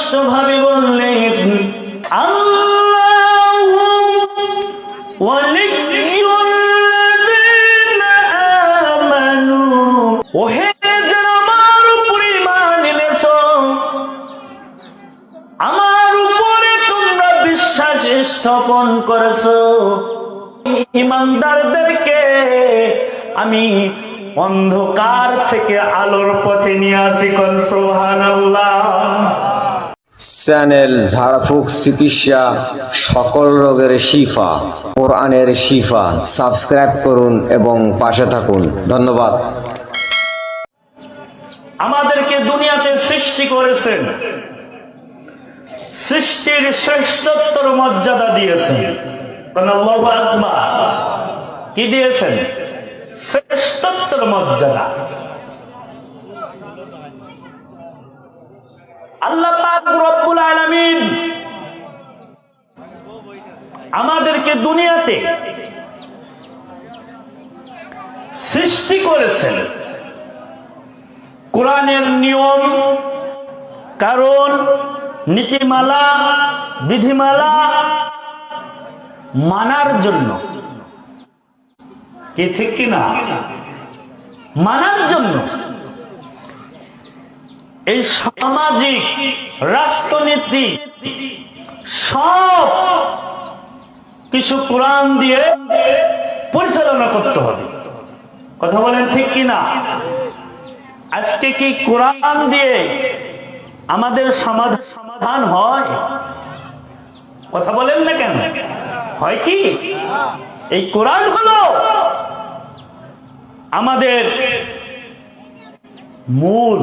স্পষ্টভাবে বললেন, আল্লাহু ওয়ালিয়্যুল্লাযীনা আমানু, ওহে যারা আমার উপর ঈমান এনেছো, আমার উপরে তোমরা বিশ্বাস স্থাপন করেছো, ঈমানদারদেরকে আমি অন্ধকার থেকে আলোর পথে নিয়ে আসি। কোন সুবহানাল্লাহ। চ্যানেল ঝাড়ফুঁক চিকিৎসা, সকল রোগের শিফা, কোরআনের শিফা। সাবস্ক্রাইব করুন এবং পাশে থাকুন। ধন্যবাদ। আমাদেরকে দুনিয়াতে সৃষ্টি করেছেন, সৃষ্টির শ্রেষ্ঠত্বর মর্যাদা দিয়েছেন। আল্লাহু আকবার। কি দিয়েছেন? শ্রেষ্ঠত্বর মর্যাদা। আল্লাহ পাক রব্বুল আলামিন আমাদেরকে দুনিয়াতে সৃষ্টি করেছেন কোরআনের নিয়ম কারণ, নীতিমালা, বিধিমালা মানার জন্য। কি ঠিক কিনা? মানার জন্য। এই সামাজিক রাষ্ট্রনীতি সব কিছু কোরআন দিয়ে পরিচালনা করতে হবে। কথা বলেন ঠিক কিনা? আজকে কি কোরআন দিয়ে আমাদের সমাধান হয়? কথা বলেন না কেন? হয় কি? এই কোরআন হলো আমাদের মূল।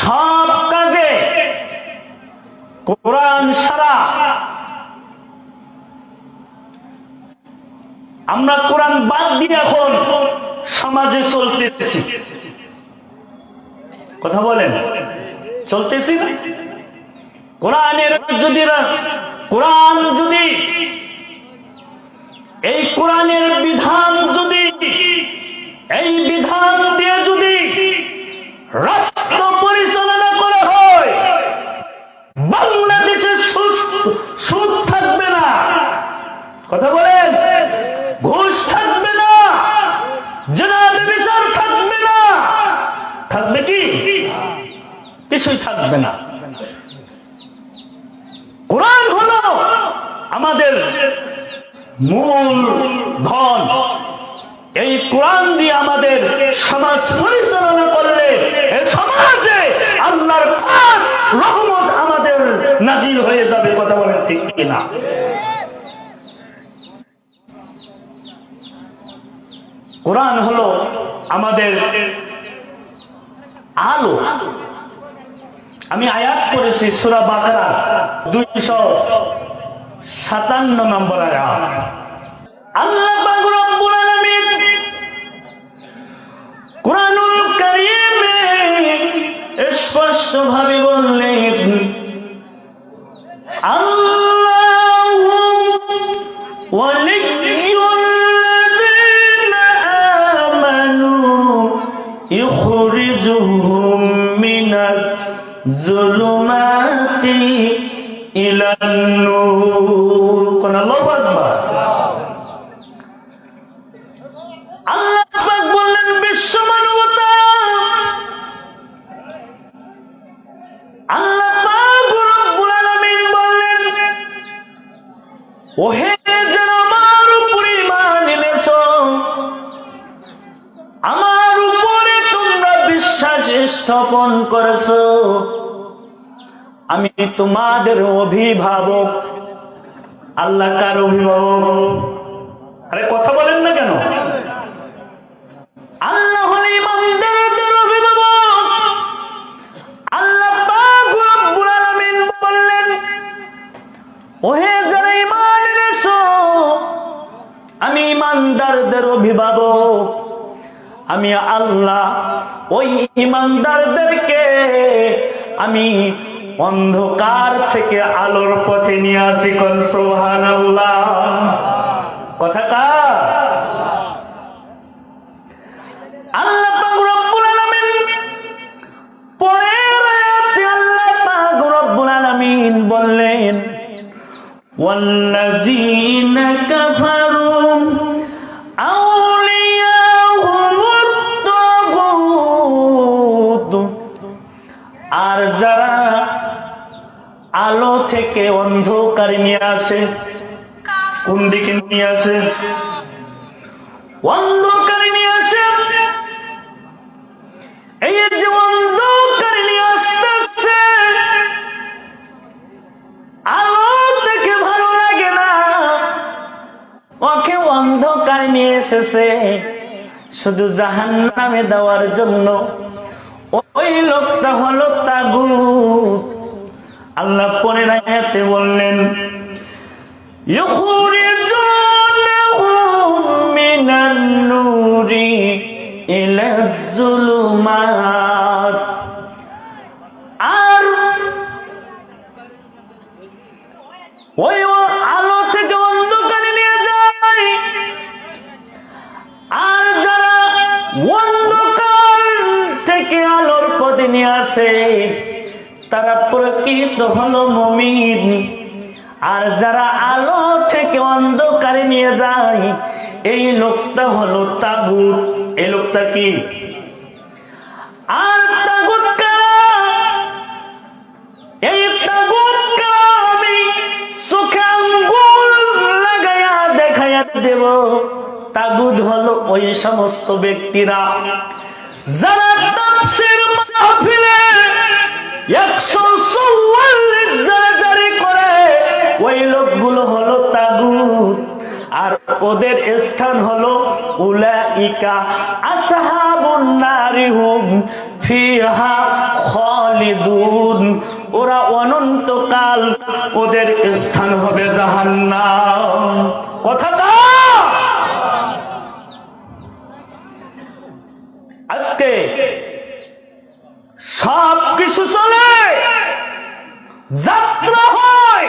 সব কাজে কোরআন ছাড়া আমরা কোরআন বাদ দিয়ে এখন সমাজে চলতেছি। কথা বলেন, চলতেছি না? কোরআন যদি এই কোরআনের বিধান যদি এই বিধান দিয়ে যদি রাষ্ট্র পরিচালনা করা হয়, বাংলাদেশে সুদ থাকবে না। কথা বলেন, ঘুষ থাকবে না, জেনারেল বিচার থাকবে না। থাকবে কি? কিছুই থাকবে না। কোরআন হলো আমাদের মূল ধন। এই কোরআন দিয়ে আমাদের সমাজ পরিচালনা করলে এই সমাজে আল্লাহর খাস রহমত আমাদের নাজিল হয়ে যাবে। কথা বলেন ঠিক কিনা? কোরআন হলো আমাদের আলো। আমি আয়াত করেছি সূরা বাকারা 257 নম্বর আয়াত। আল্লাহ পাক রব্বুল আলামিন কোরআনুল কারীমে স্পষ্টভাবে বললেন, আল্লাহু ওয়ালিয়্যুল্লাযীনা আমানু ইখরিজুহুম মিনাজ যুলুমাতি ইলান নূর। কোন আল্লাহু আকবার। আল্লাহ পাক বললেন, বিশ্ব মানবতা, আল্লাহ পাক রব্বুল আলামিন বললেন, ওহে যারা আমার উপর ঈমান এনেছো, আমার উপরে তোমরা বিশ্বাস স্থাপন করেছো, আমি তোমাদের অভিভাবক। আল্লাহ কার অভিভাবক? আরে কথা বলেন না কেন? আল্লাহ হল ঈমানদারদের অভিভাবক। আল্লাহ পাক রব্বুল আলামিন বললেন, ওহে যারা ঈমান এনেছো, আমি ঈমানদারদের অভিভাবক। আমি আল্লাহ ওই ঈমানদারদেরকে আমি অন্ধকার থেকে আলোর পথে নিয়ে আসি। কোন সুবহানাল্লাহ। কথা কার? আল্লাহ পাক রব্বুল আলামিন পরের থেকে অন্ধকারে নিয়ে আসে। কোন দিকে নিয়ে আসে? অন্ধকারে নিয়ে আসে। এই যে অন্ধকারে নিয়ে আসতেছে, আলো দেখে ভালো লাগে না, ওকে অন্ধকারে নিয়ে এসেছে শুধু জাহান্নামে দেওয়ার জন্য। ওই লোকটা হলো তাগুত। আল্লাহ পরের আয়াতে বললেন, ইখরিজুনাহুম মিনান নূরি ইলাজ যুলুমাত। আর ওই আলো থেকে অন্ধকারে নিয়ে যায়। আর যারা অন্ধকার থেকে আলোর পথে নিয়ে আসে তারা প্রকৃত হলো মুমিন। আর যারা আলো থেকে অন্ধকারে নিয়ে যায় এই লোকটা হলো তাগুত। এই লোকটা কি? আর তাগুত কারা? এই তাগুত কারা আমি চোখে আঙ্গুল লাগাইয়া দেখাইয়া দেব। তাগুত হলো ওই সমস্ত ব্যক্তিরা যারা তাফসীর মাহফিলে 144 জারি করে, ওই লোকগুলো হলো তাগুত। আর ওদের স্থান হলো উলাইকা আসহাবুন নারি হুম ফিহা খালিদুন। ওরা অনন্তকাল ওদের স্থান হবে জাহান্নাম। কথাটা আজকে সব কিছু চলে, যাত্রা হয়,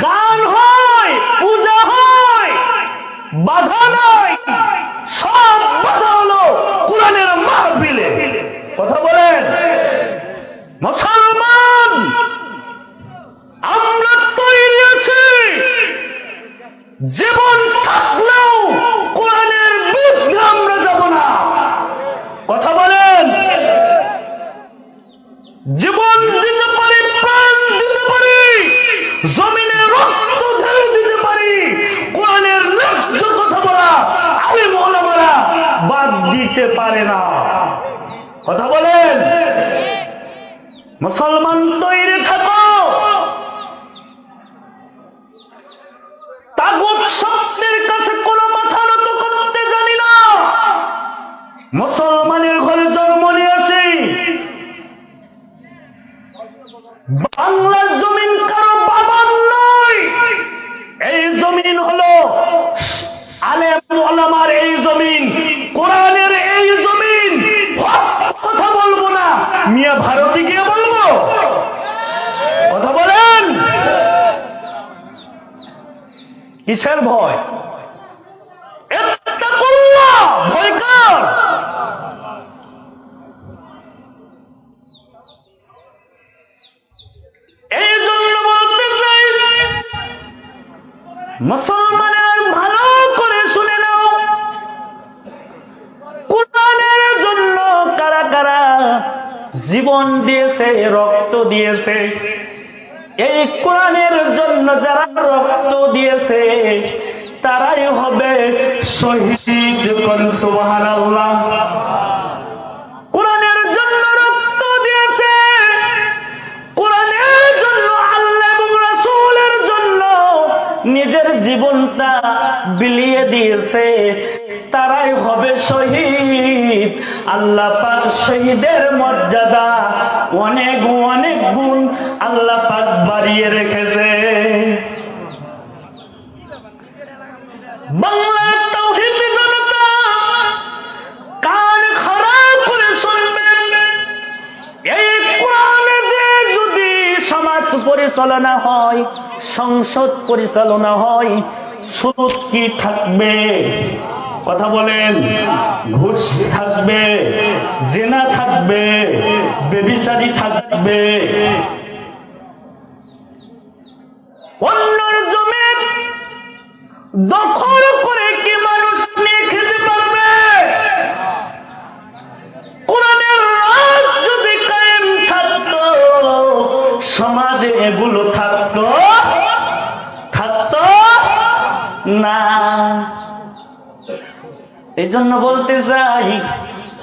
গান হয়, পূজা হয়, বাধা নাই। সব বাধা হলো কোরআনের মাহফিলে। কথা বলেন মুসলমান, আমরা তৈরি আছি জীবন থাকলেও কোরআনের বিরুদ্ধে আমরা যাব না। কথা বলেন, জীবন দিতে পারি, প্রাণ দিতে পারি, জমিনে রক্ত ঢেলে দিতে পারি, কোরআনের ন্যায্য কথা বলা আলেম ওলামারা বাদ দিতে পারে না। কথা বলেন মুসলমান, তৈরি থাকো। তাগুত শক্তির কাছে কোনো মাথা নত করতে জানি না। মুসলমানের ঘরে জন্ম নিয়েছি। বাংলার জমিন কারো বাবার নয়। এই জমিন হলো আলেম ওলামার এই জমিন, কোরআনের এই জমিন। কথা বলবো না, মিয়া ভারতে গিয়ে বলবো। কথা বলেন, কিসের ভয়? ইত্তাকুল্লাহ, ভয় কার? এই জন্য বলতে চাই, মুসলমানের ভালো করে শুনে নাও, কোরআনের জন্য কারা কারা জীবন দিয়েছে, রক্ত দিয়েছে। এই কোরআনের জন্য যারা রক্ত দিয়েছে তারাই হবে শহীদ। সুবহানাল্লাহ। কোরআনের জন্য রক্ত দিয়েছে, কোরআনের জন্য আল্লাহ এবং রাসূলের জন্য নিজের জীবনটা বিলিয়ে দিয়েছে, তারাই হবে শহীদ। আল্লাহ পাক শহীদের মর্যাদা অনেক অনেক গুণ আল্লাহ পাক বাড়িয়ে রেখেছে। বাংলার তাওহীদি জনতা কান খারাপ করে শুনবেন। এই কোরআনে যদি সমাজ পরিচালনা হয়, সংসদ পরিচালনা হয়, সুদ কি থাকবে? কথা বলেন, ঘুষ থাকবে, জিনা থাকবে, ব্যভিচারী থাকবে। অন্যের জমি দখল করে কি মানুষ নিয়ে খেতে পারবে? কোরআনের রাজ যদি কায়েম থাকতো এই জন্য বলতে চাই,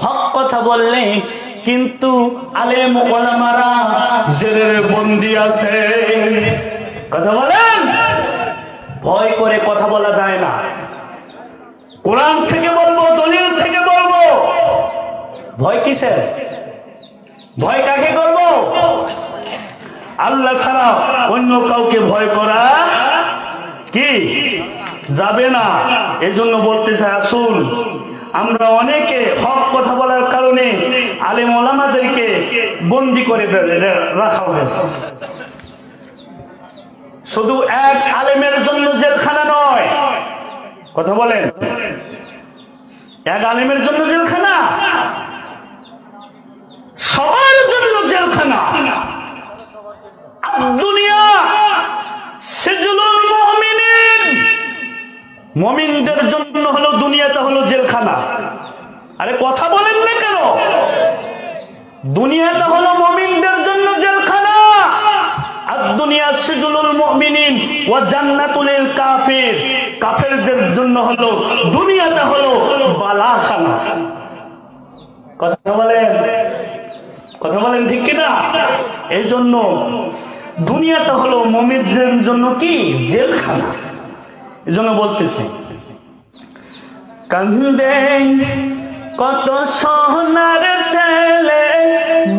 হক কথা বললে কিন্তু আলেম ওলামারা জেলের বন্দী আছে। কথা বলেন, ভয় করে কথা বলা যায় না। কোরআন থেকে বলবো, দলিল থেকে বলবো, ভয় কিসের? ভয় কাকে করব? আল্লাহ ছাড়া অন্য কাউকে ভয় করা কি যাবে না। এজন্য বলতে চাই, আসুন আমরা অনেকে হক কথা বলার কারণে আলেম ওলামাদেরকে বন্দী করে রাখা হয়েছে। শুধু এক আলেমের জন্য জেলখানা নয়, কথা বলেন, এক আলেমের জন্য জেলখানা, সবার জন্য জেলখানা। দুনিয়া সিজনুল মুমিনিন, মুমিনদের জন্য হলো দুনিয়াটা হলো জেলখানা। আরে কথা বলেন না কেন? দুনিয়াটা হলো মুমিনদের জন্য জেলখানা, আর দুনিয়া সিজনুল মুমিনিন ওয়া জান্নাতুল কাফির, কাফেরদের জন্য হলো দুনিয়াটা হলো বালাখানা। কথা বলেন, কথা বলেন ঠিক কিনা? এই জন্য দুনিয়াটা হলো মুমিনদের জন্য কি জেলখানা। এই জন্য বলতেছি, কান্দে কত সোনার ছেলে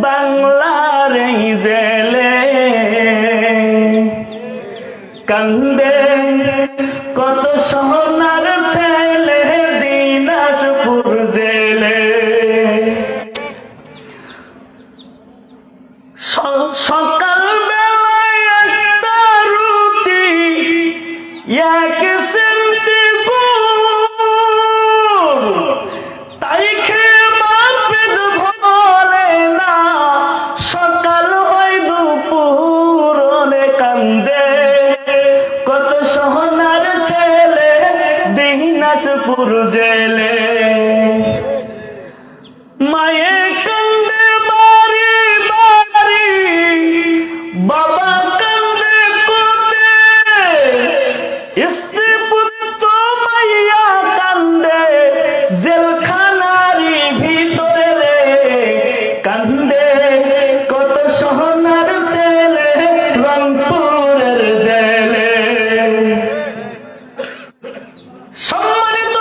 বাংলার এই জেলে, কান্দে কত সোনার ছেলে দিনাজপুর জেলে। সকাল বেলায় একটা রুটি এক সেন্টি গুড়, তাই খেয়ে মা পেট ভরে না, সকাল হয় দুপুর। কান্দে কত সোনার ছেলে দিনাজপুর জেলে, মায়ে কান্দে বাড়ি বাড়ি, বাবা কান্দে কোতে, স্ত্রী পুত্র মাইয়া কান্দে জেলখানারি ভিতরে রে, কান্দে কত সোনার ছেলে রংপুরের জেলে। সম্মানিত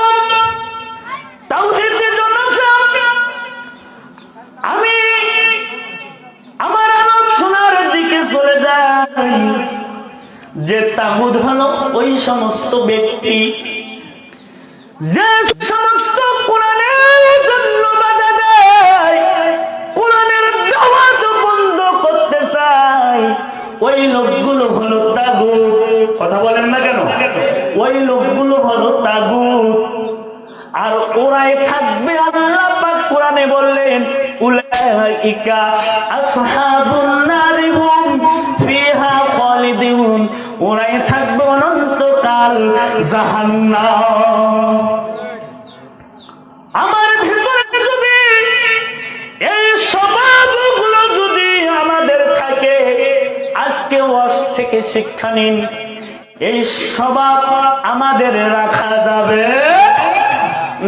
তাওহীদি জনতা, আমি আমার আলোচনার দিকে চলে যাই। যে তাগুত হলো ওই সমস্ত ব্যক্তি যে সমস্ত কোরআনের জন্য বাধা দেয়, কোরআনের দাওয়াত বন্ধ করতে চায়, ওই লোকগুলো হলো তাগুত। কথা বলেন না কেন? ওই লোকগুলো হলো তাগুত। আর ওরাই থাকবে, আল্লাহ পাক কোরআনে বললেন, উলাইকা আসহাবুন নারি হুম ফিহা খালিদুন, ওরাই থাকবে অনন্তকাল জাহান্নাম। আমার ভিতরে যদি এই স্বভাবগুলো যদি আমাদের থাকে, আজকে ওয়াজ থেকে শিক্ষা নিন, এই স্বভাব আমাদের রাখা যাবে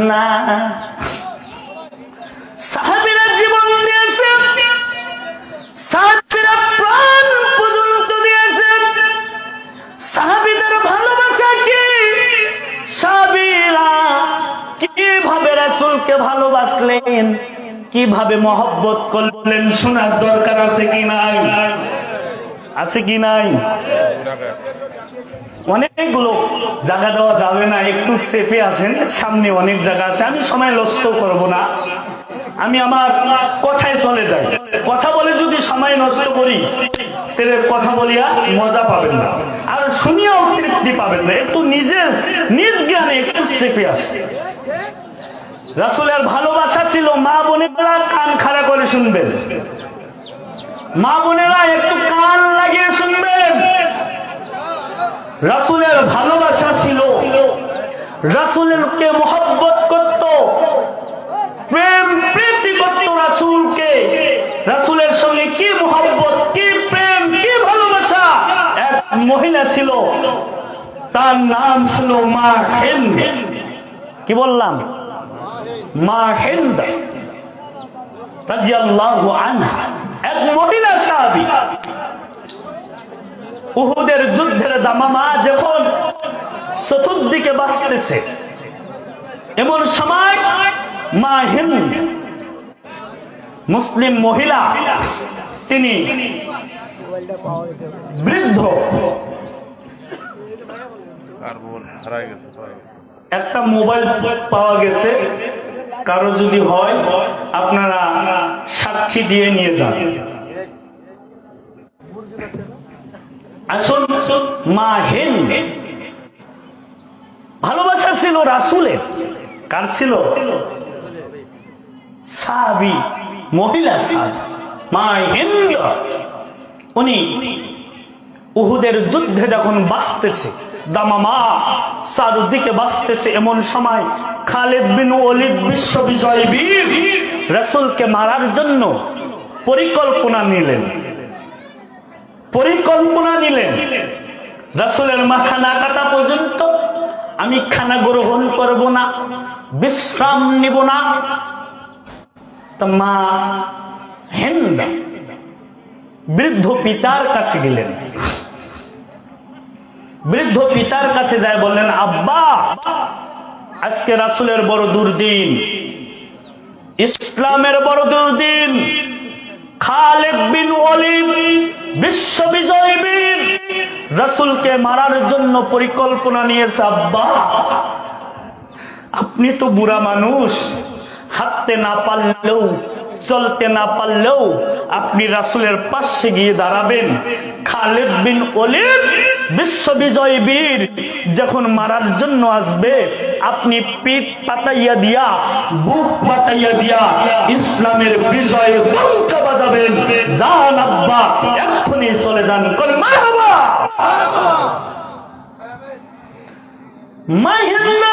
না। সাহাবীরা জীবন দিয়েছে, সাহাবীরা প্রাণ পর্যন্ত দিয়েছে। সাহাবীদের ভালোবাসা কি? সাহাবীরা কিভাবে রাসূলকে ভালোবাসলেন, কিভাবে মহব্বত করলেন, শোনার দরকার আছে কি নাই? আছে কি নাই? অনেকগুলো জায়গা দেওয়া যাবে না, একটু স্টেপে আছেন, সামনে অনেক জায়গা আছে, আমি সময় নষ্ট করব না, আমি আমার কথায় চলে যাই। কথা বলে যদি সময় নষ্ট করি, তাহলে কথা বলিয়া মজা পাবেন না, আর শুনিয়াও তৃপ্তি পাবেন না। একটু নিজের নিজ জ্ঞানে একটু স্টেপে আসে। রাসূলের ভালোবাসা ছিল, মা বোনেরা কান খাড়া করে শুনবেন, মা বোনেরা একটু কান লাগিয়ে শুনবেন। রাসূলের ভালোবাসা ছিল, রাসূলকে মহব্বত করত, প্রেম প্রীতি করত রাসূলকে। রাসূলের সঙ্গে কি মহব্বত, কি প্রেম, কি ভালোবাসা। এক মহিলা ছিল, তার নাম ছিল মা হিন্দ। কি বললাম? মা হিন্দা রাদিয়াল্লাহু আনহা, এক মহিলা সাহাবী, উহুদের যুদ্ধের দামামা যখন চতুর্দিকে বাজতেছে, এমন সময় মা হিন্দ, মুসলিম মহিলা, তিনি বৃদ্ধ, একটা মোবাইল পাওয়া গেছে, কারো যদি হয় আপনারা সাক্ষী দিয়ে নিয়ে যান। আসুন, মা হিন্দ ভালোবাসা ছিল রাসূলের। কার ছিল? সাহাবী, মহিলা সাহাবী মা হিন্দ। উনি উহুদের যুদ্ধে যখন বাঁচতেছে, দামামা চারদিকে বাঁচতেছে, এমন সময় খালিদ বিন ওয়ালিদ বিশ্ববিজয় বীর রাসূলকে মারার জন্য পরিকল্পনা নিলেন। রাসূলের মাথা না কাটা পর্যন্ত আমি খানা গ্রহণ করব না, বিশ্রাম নিব না। তো মা হিন্দ বৃদ্ধ পিতার কাছে গেলেন। বৃদ্ধ পিতার কাছে যায় বললেন, আব্বা, আজকে রাসূলের বড় দুর্দিন, ইসলামের বড় দুর্দিন। খালিদ বিন ওয়ালিদ বিশ্ববিজয় বীর রাসূলকে মারার জন্য পরিকল্পনা নিয়েছে। আব্বা, আপনি তো বুড়া মানুষ, হাঁটতে না পারলেও, চলতে না পারলেও আপনি রাসূলের পাশে গিয়ে দাঁড়াবেন। খালিদ বিন ওয়ালিদ বিশ্ববিজয় বীর যখন মারার জন্য আসবে, আপনি পিঠ পাতাইয়া দিয়া, বুক পাতাইয়া দিয়া ইসলামের বিজয় বাঙ্কা বাজাবেন। যান আব্বা, এক্ষুনি চলে যান। মারহাবা। মা হিন্দ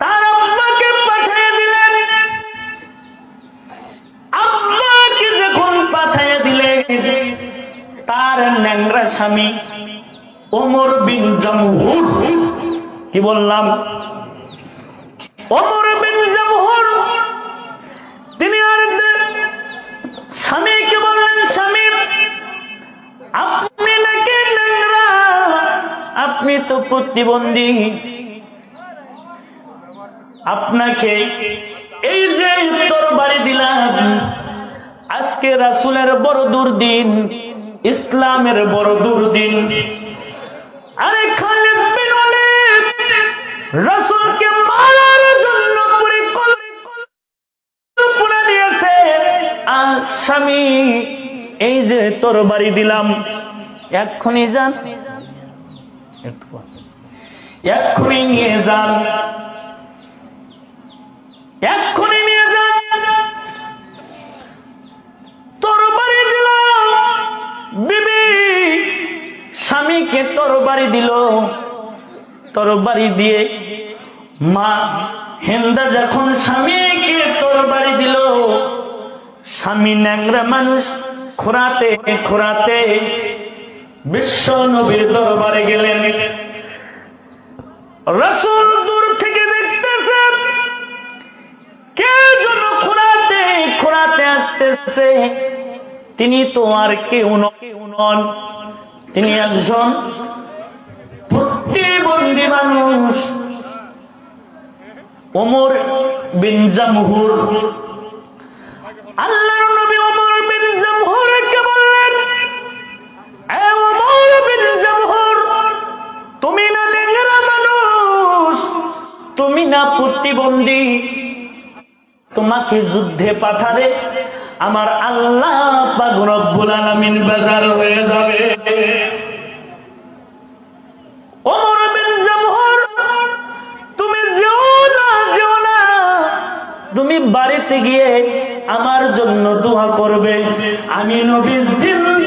তার আব্বাকে পাঠিয়ে দিলেন। আব্বাকে যখন পাঠিয়ে দিলেন, তার ন্যাংরা স্বামী ওমর বিন জামহুর, কি বললাম, ওমর বিন জামহুর, তিনি আর স্বামীকে বললেন, স্বামী, আপনি নাকি ন্যাংরা, আপনি তো প্রতিবন্ধী, আপনাকে এই যে তরবারি দিলাম, আজকে রাসূলের বড় দুর্দিন, ইসলামের বড় দুর্দিন। আরে খালিদ বিন ওয়ালিদ রাসূলকে মারার জন্য পরিকল্পনা নিয়েছে। আর স্বামী, এই যে তরবারি দিলাম, এক্ষুনি যান, এক্ষুনি নিয়ে যান, এক্ষুনি নিয়ে যান। তরবারি দিল, বিবি স্বামীকে তরবারি দিল। তরবারি দিয়ে মা হিন্দা যখন স্বামীকে তরবারি দিল, স্বামী ন্যাংরা মানুষ, খোঁড়াতে খোঁড়াতে বিশ্ব নবীর দরবারে গেলেন। রাসূল দূর থেকে দেখতেছেন, কে যেন খোঁড়াতে খোঁড়াতে আসতেছে। তিনি তো আর কেউ নন, তিনি একজন প্রতিবন্ধী মানুষ, ওমর বিন জামহুর। আল্লাহর নবী ওমর বিন জামহুরকে বললেন, এ ওমর বিন জামহুর, তুমি না ন্যাংরা মানুষ, তুমি না প্রতিবন্ধী, তোমাকে যুদ্ধে পাঠালে আমার আল্লাহ পাক রব্বুল আলামিন বেজার হয়ে যাবে। ওমর বিন জামহুর, তুমি যেও না, তুমি বাড়িতে গিয়ে আমার জন্য দোয়া করবে, আমি নবী জিন্দা